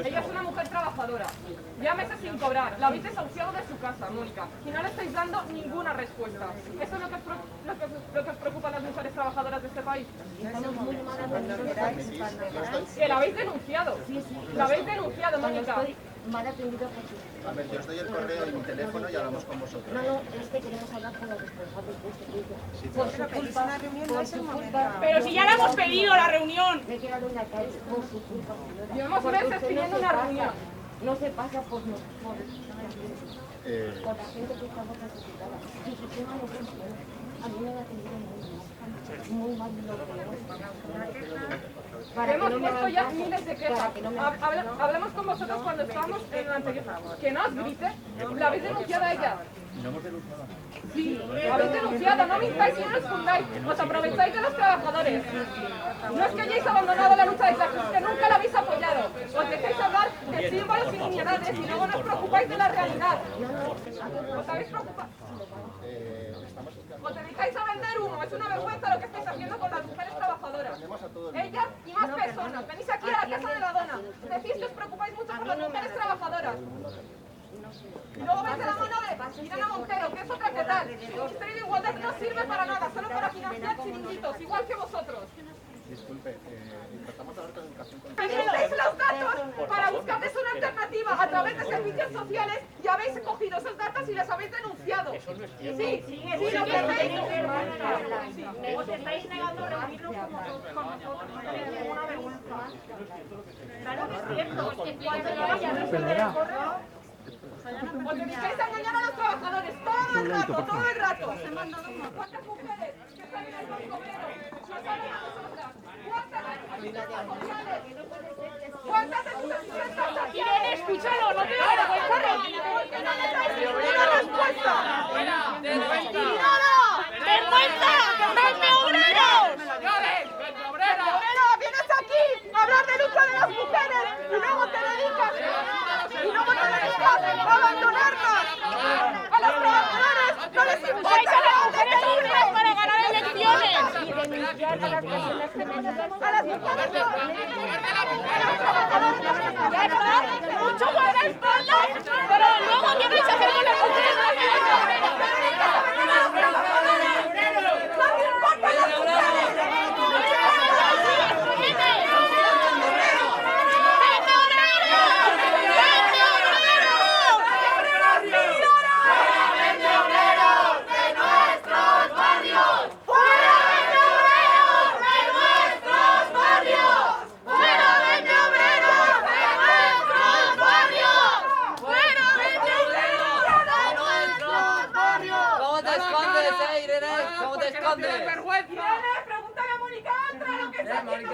Ella es una mujer trabajadora. Ya meses sin cobrar. La habéis desahuciado de su casa, Mónica. Y no le estáis dando ninguna respuesta. ¿Eso es lo que os preocupa a las mujeres trabajadoras de este país? Que la habéis denunciado. La habéis denunciado, Mónica. Mal atendido por su... A ver, yo os doy el correo y mi teléfono y hablamos con vosotros. No, es que queremos hablar con los responsables de este sitio. Sí, Por su culpa, por su culpa. Pero si ya la hemos pedido, la reunión. Me he quedado en la calle por su culpa, señora. Llevamos Porque meses usted pidiendo se una pasa, reunión. No se pasa por la gente que estamos necesitadas. Su sistema no funciona. A mí me ha atendido muy mal lo que Hemos puesto ya miles de quejas. Hablemos con vosotros cuando estábamos en el anterior. Que no os grite. La habéis denunciado a ella. No hemos denunciado. Sí, la habéis denunciado. No mintáis y no os fundáis. Os aprovecháis de los trabajadores. No es que hayáis abandonado la lucha de clases, es que nunca la habéis apoyado. Os dejéis hablar de símbolos y niñedades y luego no os preocupáis de la realidad. ¿Os habéis preocupado? Os dedicáis a vender humo. Es una vergüenza lo que estáis haciendo con las mujeres trabajadoras. Ellas y más personas. Venís aquí a la casa de la dona. Decís que os preocupáis mucho por las mujeres trabajadoras. Y luego vais de la mano de Irene Montero, que es otra que tal. El Ministerio de Igualdad no sirve para nada, solo para financiar chiringuitos, igual que vosotros. Disculpe, intentamos hablar con educación. Pedísteis los datos para buscarles una alternativa a través de servicios sociales y habéis cogido esos datos y los habéis denunciado. Sí, lo que hacéis. Os estáis negando a reunirnos con nosotros. No tenéis ninguna vergüenza. Claro que es cierto. Cuando yo vaya a resolver el correo... Os dedicáis a engañar a los trabajadores todo el rato, todo el rato. ¿Cuántas mujeres que están en el banco obrero nos hablan a nosotras? ¿Cuántas asistentes sociales? ¿Cuántas asistentes sociales? Irene, escúchalo, no te da vergüenza reunirte. ¿Por qué no le dais ninguna respuesta? ¡Vergüenza! ¡Vende obreros! Obrero, vienes aquí a hablar de lucha de las mujeres y luego te dedicas a abandonarnos. A los trabajadores no les importa. ¡Vais a las mujeres libres para ganar elecciones! y denunciar a las personas que nos A las mujeres ¡Ya está! ¡Mucho guardaespaldas! ¡Pero luego qué vais a hacer con las mujeres pregúntale a Mónica Oltra lo que está haciendo.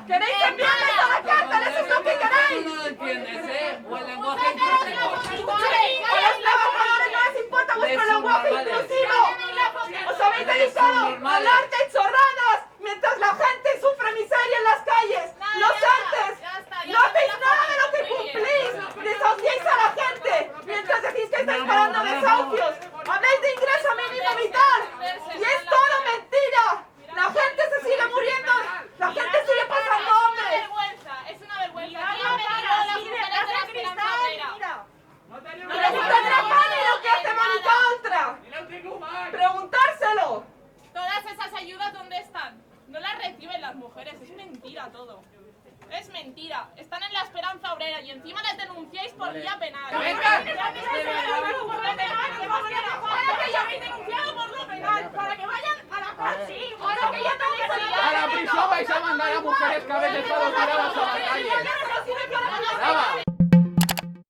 ¿Queréis enviarles a la cárcel? ¿Eso es lo que queréis? No lo entiendes, ¿eh? O el lenguaje inclusivo. A los trabajadores no les importa vuestro lenguaje inclusivo. Os habéis dedicado a hablar de chorradas mientras la gente sufre miseria en las calles. Los antes no hacéis nada de lo que cumplís. Desahuciáis a la gente mientras decís que estáis parando desahucios. Habláis de ingreso mínimo vital. Y es todo mentira. La gente se sigue muriendo. La gente sigue pasando hambre. Es una vergüenza. ¿Quién me tiró las mujeres de la Esperanza Obrera? Pero si tendrá pan y lo que hace Mónica Oltra. Preguntárselo. Todas esas ayudas, ¿dónde están? No las reciben las mujeres. Es mentira todo. Es mentira. Están en la Esperanza Obrera y encima las denunciáis por vía penal. Ahora que ya habéis denunciado por lo penal, para que vayan a la cárcel. Ahora que ya tenéis A la prisión vais a mandar a mujeres que habéis estado tiradas